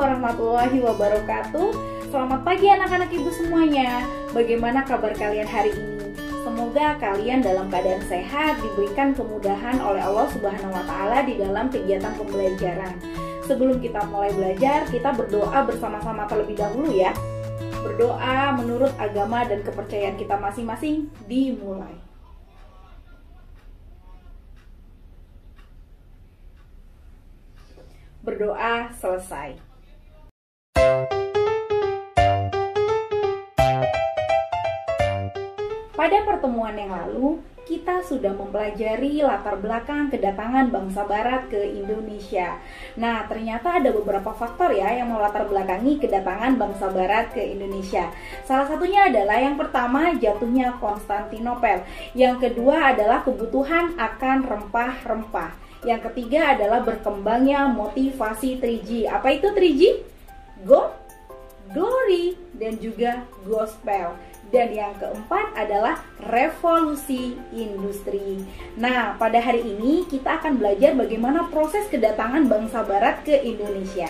warahmatullahi wabarakatuh. Selamat pagi anak-anak ibu semuanya. Bagaimana kabar kalian hari ini? Semoga kalian dalam keadaan sehat, diberikan kemudahan oleh Allah Subhanahu wa Ta'ala di dalam kegiatan pembelajaran. Sebelum kita mulai belajar, kita berdoa bersama-sama terlebih dahulu ya. Berdoa menurut agama dan kepercayaan kita masing-masing dimulai. Berdoa selesai. Pada pertemuan yang lalu, kita sudah mempelajari latar belakang kedatangan bangsa barat ke Indonesia. Nah, ternyata ada beberapa faktor ya yang melatar belakangi kedatangan bangsa barat ke Indonesia. Salah satunya adalah yang pertama, jatuhnya Konstantinopel. Yang kedua adalah kebutuhan akan rempah-rempah. Yang ketiga adalah berkembangnya motivasi 3G. Apa itu 3G? Glory, dan juga gospel. Dan yang keempat adalah revolusi industri. Nah, pada hari ini kita akan belajar bagaimana proses kedatangan bangsa barat ke Indonesia.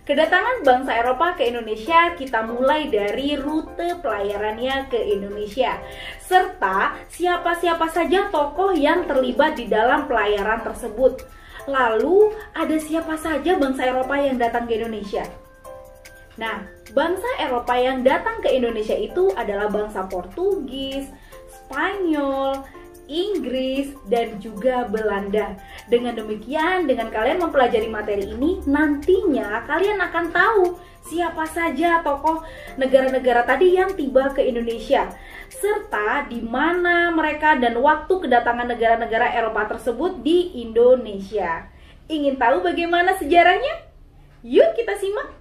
Kedatangan bangsa Eropa ke Indonesia kita mulai dari rute pelayarannya ke Indonesia, serta siapa-siapa saja tokoh yang terlibat di dalam pelayaran tersebut. Lalu ada siapa saja bangsa Eropa yang datang ke Indonesia? Nah, bangsa Eropa yang datang ke Indonesia itu adalah bangsa Portugis, Spanyol, Inggris, dan juga Belanda. Dengan demikian, dengan kalian mempelajari materi ini, nantinya kalian akan tahu siapa saja tokoh negara-negara tadi yang tiba ke Indonesia, serta di mana mereka dan waktu kedatangan negara-negara Eropa tersebut di Indonesia. Ingin tahu bagaimana sejarahnya? Yuk kita simak.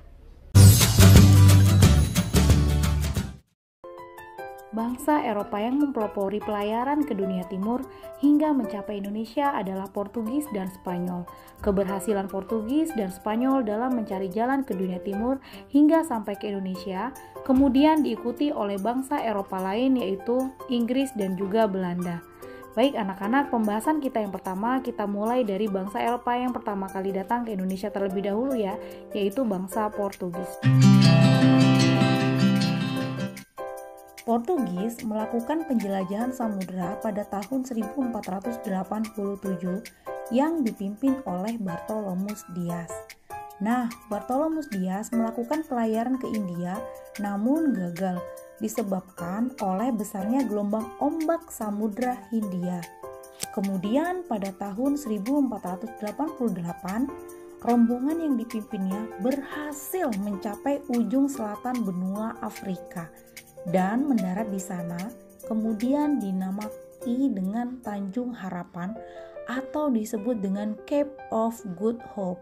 Bangsa Eropa yang mempelopori pelayaran ke dunia timur hingga mencapai Indonesia adalah Portugis dan Spanyol. Keberhasilan Portugis dan Spanyol dalam mencari jalan ke dunia timur hingga sampai ke Indonesia, kemudian diikuti oleh bangsa Eropa lain yaitu Inggris dan juga Belanda. Baik anak-anak, pembahasan kita yang pertama kita mulai dari bangsa Eropa yang pertama kali datang ke Indonesia terlebih dahulu ya, yaitu bangsa Portugis. Portugis melakukan penjelajahan samudera pada tahun 1487 yang dipimpin oleh Bartolomeus Dias. Nah, Bartolomeus Dias melakukan pelayaran ke India namun gagal disebabkan oleh besarnya gelombang ombak Samudra Hindia. Kemudian pada tahun 1488, rombongan yang dipimpinnya berhasil mencapai ujung selatan benua Afrika dan mendarat di sana, kemudian dinamai dengan Tanjung Harapan atau disebut dengan Cape of Good Hope.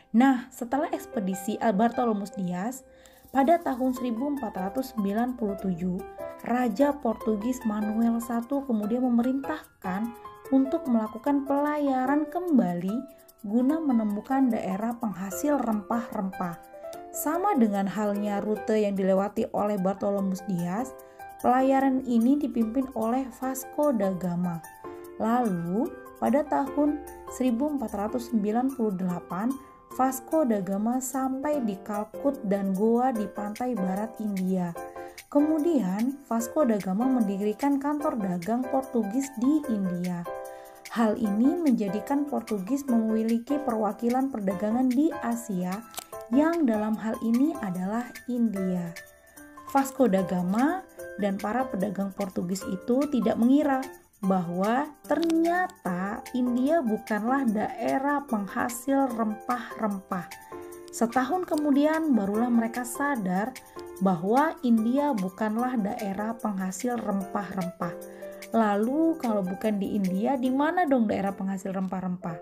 Nah, setelah ekspedisi Bartolomeus Dias, pada tahun 1497, Raja Portugis Manuel I kemudian memerintahkan untuk melakukan pelayaran kembali guna menemukan daerah penghasil rempah-rempah. Sama dengan halnya rute yang dilewati oleh Bartolomeus Dias, pelayaran ini dipimpin oleh Vasco da Gama. Lalu, pada tahun 1498, Vasco da Gama sampai di Kalkut dan Goa di pantai barat India. Kemudian, Vasco da Gama mendirikan kantor dagang Portugis di India. Hal ini menjadikan Portugis memiliki perwakilan perdagangan di Asia, yang dalam hal ini adalah India. Vasco da Gama dan para pedagang Portugis itu tidak mengira bahwa ternyata India bukanlah daerah penghasil rempah-rempah. Setahun kemudian barulah mereka sadar bahwa India bukanlah daerah penghasil rempah-rempah. Lalu kalau bukan di India, di mana dong daerah penghasil rempah-rempah?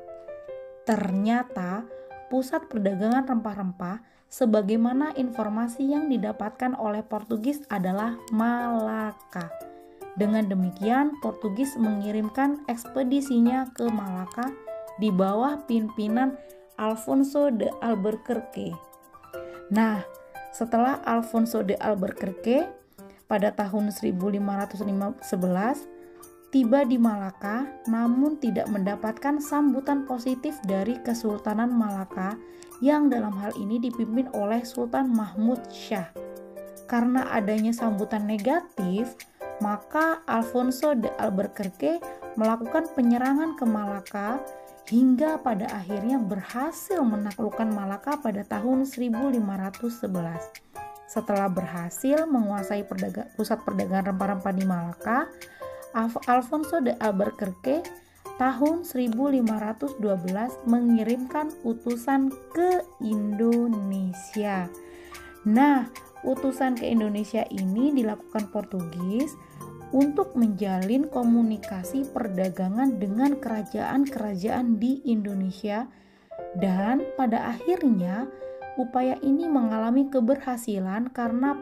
Ternyata pusat perdagangan rempah-rempah sebagaimana informasi yang didapatkan oleh Portugis adalah Malaka. Dengan demikian, Portugis mengirimkan ekspedisinya ke Malaka di bawah pimpinan Alfonso de Albuquerque. Nah, setelah Alfonso de Albuquerque pada tahun 1511, tiba di Malaka namun tidak mendapatkan sambutan positif dari Kesultanan Malaka yang dalam hal ini dipimpin oleh Sultan Mahmud Shah. Karena adanya sambutan negatif, maka Alfonso de Albuquerque melakukan penyerangan ke Malaka hingga pada akhirnya berhasil menaklukkan Malaka pada tahun 1511. Setelah berhasil menguasai pusat perdagangan rempah-rempah di Malaka, Alfonso de Albuquerque tahun 1512 mengirimkan utusan ke Indonesia. Nah, utusan ke Indonesia ini dilakukan Portugis untuk menjalin komunikasi perdagangan dengan kerajaan-kerajaan di Indonesia, dan pada akhirnya upaya ini mengalami keberhasilan karena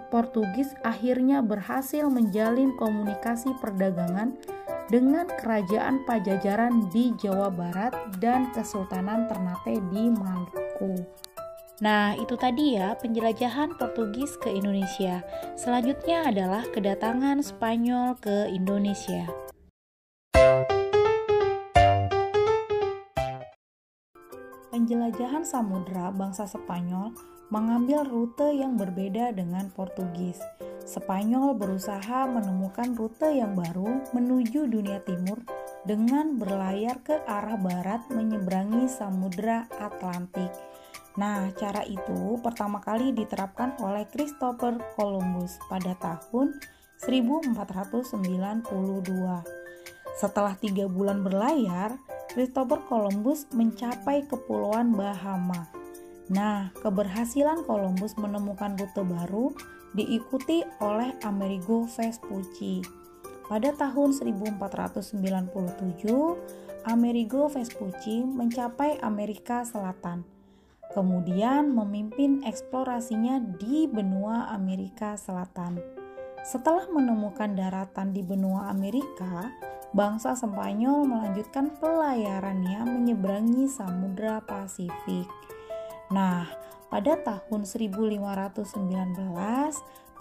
Portugis akhirnya berhasil menjalin komunikasi perdagangan dengan kerajaan Pajajaran di Jawa Barat dan Kesultanan Ternate di Maluku. Nah, itu tadi ya penjelajahan Portugis ke Indonesia. Selanjutnya adalah kedatangan Spanyol ke Indonesia. Penjelajahan samudra bangsa Spanyol mengambil rute yang berbeda dengan Portugis. Spanyol berusaha menemukan rute yang baru menuju dunia timur dengan berlayar ke arah barat menyeberangi Samudra Atlantik. Nah, cara itu pertama kali diterapkan oleh Christopher Columbus pada tahun 1492. Setelah 3 bulan berlayar, Christopher Columbus mencapai Kepulauan Bahama. Nah, keberhasilan Columbus menemukan rute baru diikuti oleh Amerigo Vespucci. Pada tahun 1497, Amerigo Vespucci mencapai Amerika Selatan. Kemudian memimpin eksplorasinya di benua Amerika Selatan. Setelah menemukan daratan di benua Amerika, bangsa Spanyol melanjutkan pelayarannya menyeberangi Samudra Pasifik. Nah, pada tahun 1519,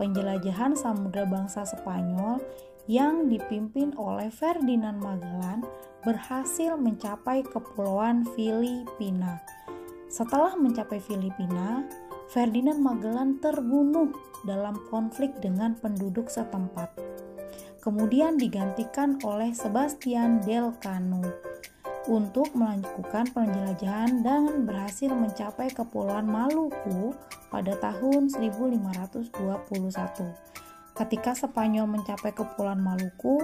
penjelajahan samudra bangsa Spanyol yang dipimpin oleh Ferdinand Magellan berhasil mencapai Kepulauan Filipina. Setelah mencapai Filipina, Ferdinand Magellan terbunuh dalam konflik dengan penduduk setempat. Kemudian digantikan oleh Sebastian Elcano untuk melakukan penjelajahan dan berhasil mencapai Kepulauan Maluku pada tahun 1521. Ketika Spanyol mencapai Kepulauan Maluku,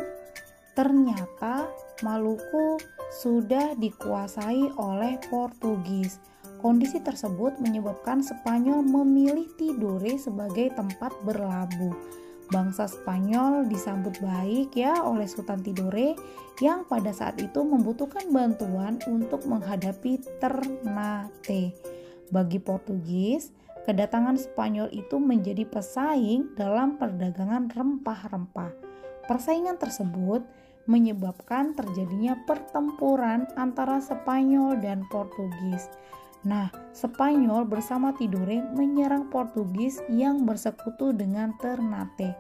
ternyata Maluku sudah dikuasai oleh Portugis. Kondisi tersebut menyebabkan Spanyol memilih Tidore sebagai tempat berlabuh. Bangsa Spanyol disambut baik ya oleh Sultan Tidore yang pada saat itu membutuhkan bantuan untuk menghadapi Ternate. Bagi Portugis, kedatangan Spanyol itu menjadi pesaing dalam perdagangan rempah-rempah. Persaingan tersebut menyebabkan terjadinya pertempuran antara Spanyol dan Portugis. Nah, Spanyol bersama Tidore menyerang Portugis yang bersekutu dengan Ternate.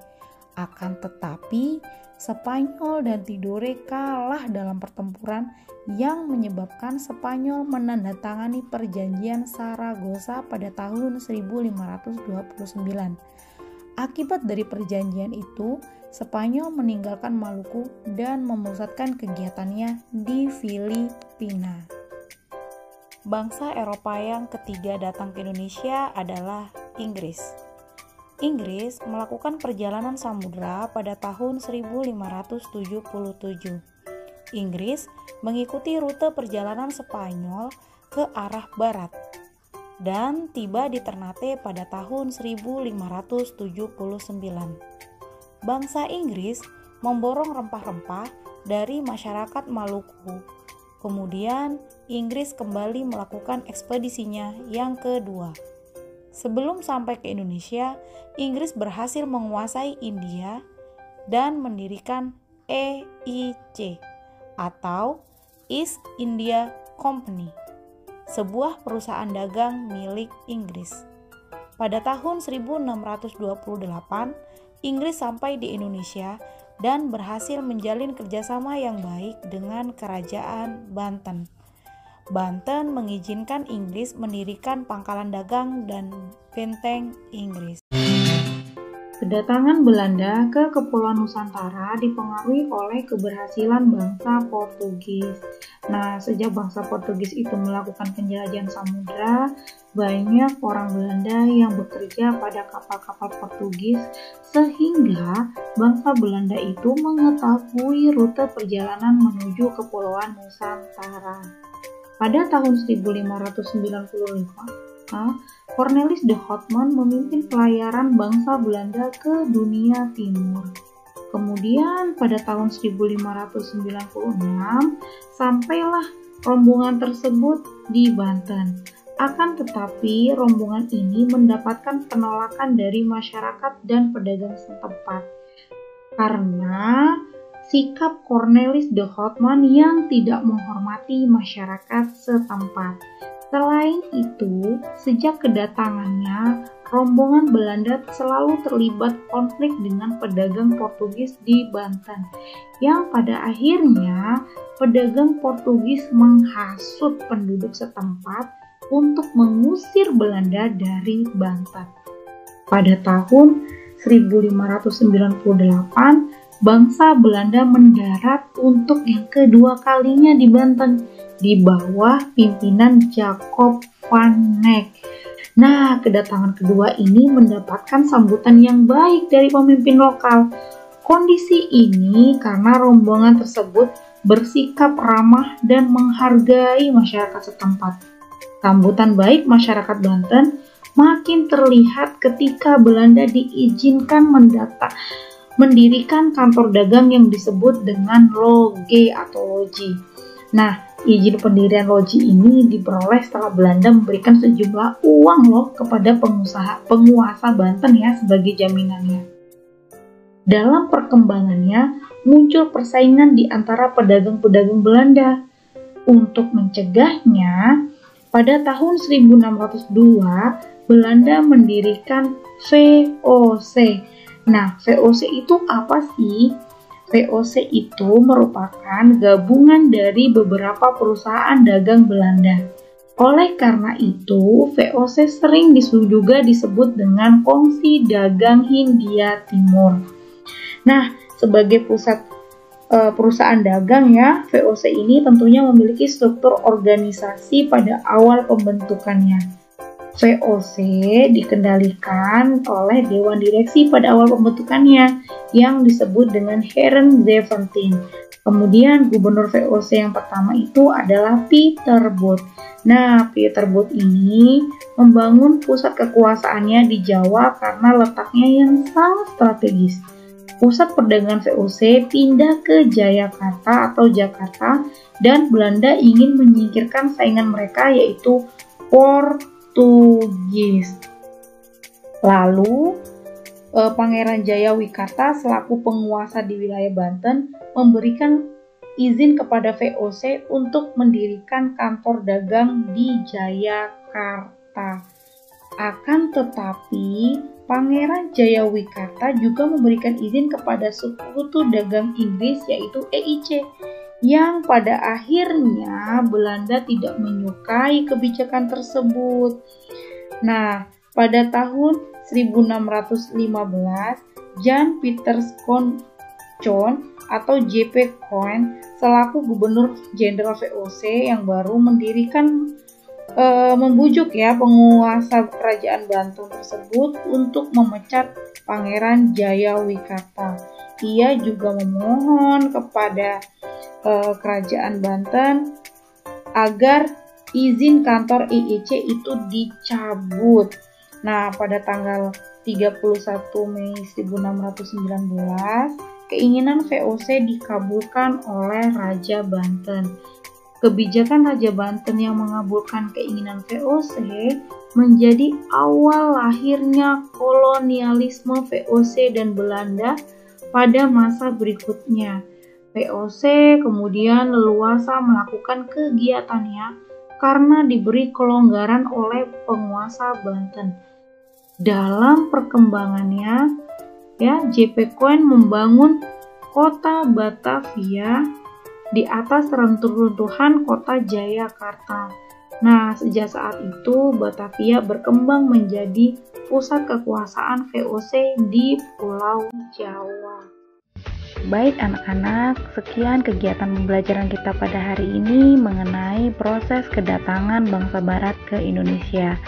Akan tetapi, Spanyol dan Tidore kalah dalam pertempuran yang menyebabkan Spanyol menandatangani perjanjian Saragossa pada tahun 1529. Akibat dari perjanjian itu, Spanyol meninggalkan Maluku dan memusatkan kegiatannya di Filipina. Bangsa Eropa yang ketiga datang ke Indonesia adalah Inggris. Inggris melakukan perjalanan samudra pada tahun 1577. Inggris mengikuti rute perjalanan Spanyol ke arah barat dan tiba di Ternate pada tahun 1579. Bangsa Inggris memborong rempah-rempah dari masyarakat Maluku. Kemudian Inggris kembali melakukan ekspedisinya yang kedua. Sebelum sampai ke Indonesia, Inggris berhasil menguasai India dan mendirikan EIC atau East India Company, sebuah perusahaan dagang milik Inggris. Pada tahun 1628, Inggris sampai di Indonesia dan berhasil menjalin kerjasama yang baik dengan Kerajaan Banten. Banten mengizinkan Inggris mendirikan pangkalan dagang dan benteng Inggris. Kedatangan Belanda ke Kepulauan Nusantara dipengaruhi oleh keberhasilan bangsa Portugis. Nah, sejak bangsa Portugis itu melakukan penjelajahan samudra, banyak orang Belanda yang bekerja pada kapal-kapal Portugis, sehingga bangsa Belanda itu mengetahui rute perjalanan menuju Kepulauan Nusantara. Pada tahun 1595, Cornelis de Houtman memimpin pelayaran bangsa Belanda ke dunia timur. Kemudian pada tahun 1596 sampailah rombongan tersebut di Banten. Akan tetapi rombongan ini mendapatkan penolakan dari masyarakat dan pedagang setempat karena sikap Cornelis de Houtman yang tidak menghormati masyarakat setempat. Selain itu, sejak kedatangannya, rombongan Belanda selalu terlibat konflik dengan pedagang Portugis di Banten, yang pada akhirnya pedagang Portugis menghasut penduduk setempat untuk mengusir Belanda dari Banten. Pada tahun 1598, bangsa Belanda mendarat untuk yang kedua kalinya di Banten, di bawah pimpinan Jacob van Neck. Nah, kedatangan kedua ini mendapatkan sambutan yang baik dari pemimpin lokal. Kondisi ini karena rombongan tersebut bersikap ramah dan menghargai masyarakat setempat. Sambutan baik masyarakat Banten makin terlihat ketika Belanda diizinkan mendirikan kantor dagang yang disebut dengan loge atau loji. Nah, izin pendirian loji ini diperoleh setelah Belanda memberikan sejumlah uang kepada penguasa Banten ya sebagai jaminannya. Dalam perkembangannya muncul persaingan di antara pedagang-pedagang Belanda. Untuk mencegahnya, pada tahun 1602 Belanda mendirikan VOC. Nah, VOC itu apa sih? VOC itu merupakan gabungan dari beberapa perusahaan dagang Belanda. Oleh karena itu, VOC sering juga disebut dengan Kongsi Dagang Hindia Timur. Nah, sebagai pusat perusahaan dagang ya, VOC ini tentunya memiliki struktur organisasi pada awal pembentukannya. VOC dikendalikan oleh Dewan Direksi pada awal pembentukannya yang disebut dengan Heren 17. Kemudian gubernur VOC yang pertama itu adalah Pieter Both. Nah, Pieter Both ini membangun pusat kekuasaannya di Jawa karena letaknya yang sangat strategis. Pusat perdagangan VOC pindah ke Jayakarta atau Jakarta dan Belanda ingin menyingkirkan saingan mereka yaitu Portugis. Lalu Pangeran Jayawikarta selaku penguasa di wilayah Banten memberikan izin kepada VOC untuk mendirikan kantor dagang di Jayakarta. Akan tetapi Pangeran Jayawikarta juga memberikan izin kepada sekutu dagang Inggris yaitu EIC, yang pada akhirnya Belanda tidak menyukai kebijakan tersebut. Nah, pada tahun 1615, Jan Pieter Coen atau J.P. Coen selaku Gubernur Jenderal VOC yang baru membujuk ya penguasa kerajaan Banten tersebut untuk memecat Pangeran Jayawikarta. Ia juga memohon kepada kerajaan Banten agar izin kantor EIC itu dicabut. Nah, pada tanggal 31 Mei 1619, keinginan VOC dikabulkan oleh Raja Banten. Kebijakan Raja Banten yang mengabulkan keinginan VOC menjadi awal lahirnya kolonialisme VOC dan Belanda pada masa berikutnya. VOC kemudian leluasa melakukan kegiatannya karena diberi kelonggaran oleh penguasa Banten. Dalam perkembangannya, J.P. Coen membangun kota Batavia di atas reruntuhan kota Jayakarta. Nah, sejak saat itu Batavia berkembang menjadi pusat kekuasaan VOC di Pulau Jawa. Baik anak-anak, sekian kegiatan pembelajaran kita pada hari ini mengenai proses kedatangan bangsa barat ke Indonesia.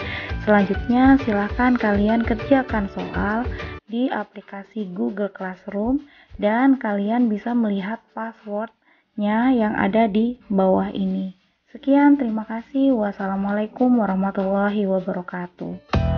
Selanjutnya silakan kalian kerjakan soal di aplikasi Google Classroom dan kalian bisa melihat passwordnya yang ada di bawah ini. Sekian, terima kasih. Wassalamualaikum warahmatullahi wabarakatuh.